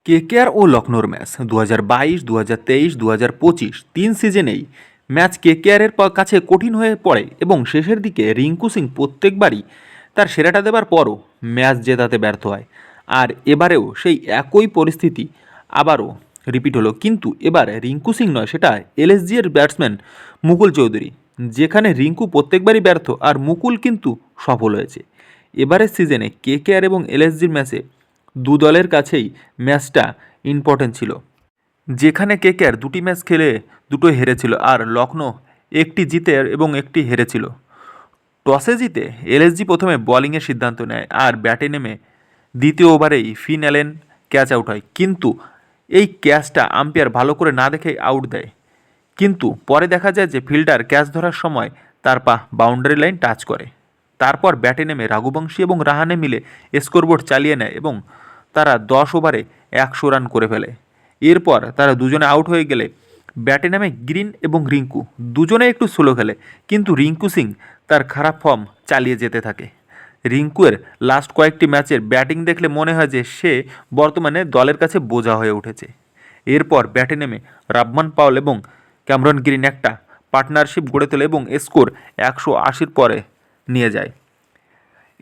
KKR ও লখনৌর match 2022, 2023, 2025 তিন সিজনেই match কেকেআরের কাছে কঠিন হয়ে পড়ে এবং শেষের দিকে রিঙ্কু সিং প্রত্যেকবারই তার সেরাটা দেবার পরও ম্যাচ জেতাতে ব্যর্থ হয়। আর এবারেও সেই একই পরিস্থিতি আবারও রিপিট হলো, কিন্তু এবার রিঙ্কু সিং নয়, সেটা এলএসজি এর ব্যাটসম্যান মুকুল চৌধুরী। যেখানে রিঙ্কু প্রত্যেকবারই ব্যর্থ আর মুকুল কিন্তু সফল হয়েছে। এবারের সিজনে কেকেআর এবং এলএসজির ম্যাচে দু দলের কাছেই ম্যাচটা ইম্পর্টেন্ট ছিল। যেখানে কেকেআর দুটি ম্যাচ খেলে দুটোই হেরেছিল আর লখনৌ একটি জিতে এবং একটি হেরেছিল। টসে জিতে এলএসজি প্রথমে বোলিংয়ের সিদ্ধান্ত নেয় আর ব্যাটে নেমে দ্বিতীয় ওভারেই ফিন অ্যালেন ক্যাচ আউট হয়, কিন্তু এই ক্যাচটা আম্পায়ার ভালো করে না দেখেই আউট দেয়। কিন্তু পরে দেখা যায় যে ফিল্ডার ক্যাচ ধরার সময় তার পা বাউন্ডারি লাইন টাচ করে। তারপর ব্যাটে নেমে রাঘুবংশী এবং রাহানে মিলে স্কোরবোর্ড চালিয়ে নেয় এবং তারা 10 ওভারে 100 রান করে ফেলে। এরপর তারা দুজনে আউট হয়ে গেলে ব্যাটে নামে গ্রিন এবং রিঙ্কু, দুজনে একটু স্লো খেলে, কিন্তু রিঙ্কু সিং তার খারাপ ফর্ম চালিয়ে যেতে থাকে। রিঙ্কুয়ের লাস্ট কয়েকটি ম্যাচের ব্যাটিং দেখলে মনে হয় যে সে বর্তমানে দলের কাছে বোঝা হয়ে উঠেছে। এরপর ব্যাটে নেমে রাব্বান পাওয়েল এবং ক্যামেরন গ্রিন একটা পার্টনারশিপ গড়ে তোলে এবং স্কোর 180 পরে নিয়ে যায়।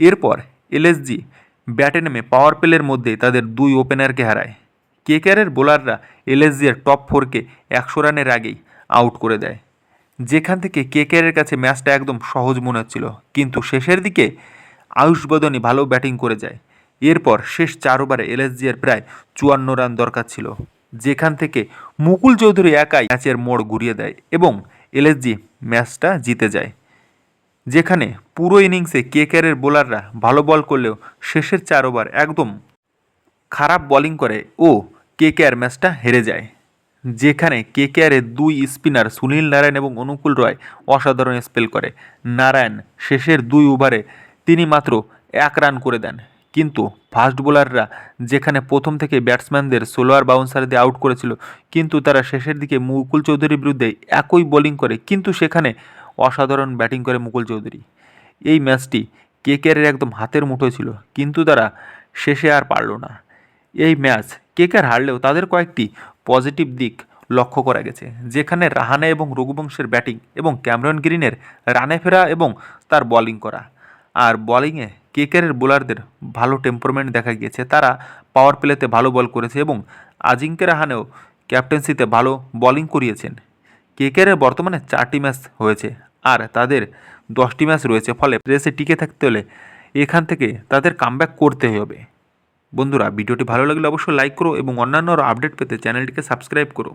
এরপর এলএসজি ব্যাটে নেমে পাওয়ার প্লের মধ্যেই তাদের দুই ওপেনারকে হারায়। কেকেআরের বোলাররা এলএসজি এর টপ 4কে 100 রানের আগেই আউট করে দেয়। যেখান থেকে কেকেআরের কাছে ম্যাচটা একদম সহজ মনে হচ্ছিল, কিন্তু শেষের দিকে আয়ুষ বদনি ভালো ব্যাটিং করে যায়। এরপর শেষ 4 ওভারে এলএসজি এর প্রায় 54 রান দরকার ছিল, যেখান থেকে মুকুল চৌধুরী একাই ম্যাচের মোড় ঘুরিয়ে দেয় এবং এলএসজি ম্যাচটা জিতে যায়। যেখানে পুরো ইনিংসে কেকেআরের বোলাররা ভালো বল করলেও শেষের 4 ওভার একদম খারাপ বোলিং করে ও কেকেআর ম্যাচটা হেরে যায়। যেখানে কেকেআরের দুই স্পিনার সুনীল নারায়ণ এবং অনুকূল রয় অসাধারণ স্পেল করে। নারায়ণ শেষের 2 ওভারে তিনি মাত্র 1 রান করে দেন, কিন্তু ফাস্ট বোলাররা যেখানে প্রথম থেকে ব্যাটসম্যানদের সোলোয়ার বাউন্সার দিয়ে আউট করেছিল, কিন্তু তারা শেষের দিকে মুকুল চৌধুরীর বিরুদ্ধে একই বোলিং করে, কিন্তু সেখানে অসাধারণ ব্যাটিং করে মুকুল চৌধুরী। এই ম্যাচটি কেকেআরের একদম হাতের মুঠোয় ছিল, কিন্তু তারা শেষে আর পারল না। এই ম্যাচ কেকেআর হারলেও তাদের কয়েকটি পজিটিভ দিক লক্ষ্য করা গেছে, যেখানে রাহানে এবং রঘুবংশের ব্যাটিং এবং ক্যামেরন গ্রিনের রানে ফেরা এবং তার বোলিং করা। আর বোলিংয়ে কেকেআরের বোলারদের ভালো টেম্পারমেন্ট দেখা গিয়েছে, তারা পাওয়ার প্লেতে ভালো বল করেছে এবং আজিঙ্কে রাহানেও ক্যাপ্টেন্সিতে ভালো বোলিং করিয়েছেন। কেকেআরের বর্তমানে 4টি ম্যাচ হয়েছে আর তাদের 10টি ম্যাচ রয়েছে, ফলে রেসে টিকে থাকতে হলে এখান থেকে তাদের কামব্যাক করতে হবে। বন্ধুরা, ভিডিওটি ভালো লাগলে অবশ্যই লাইক করো এবং অন্যান্য আপডেট পেতে চ্যানেলটিকে সাবস্ক্রাইব করো।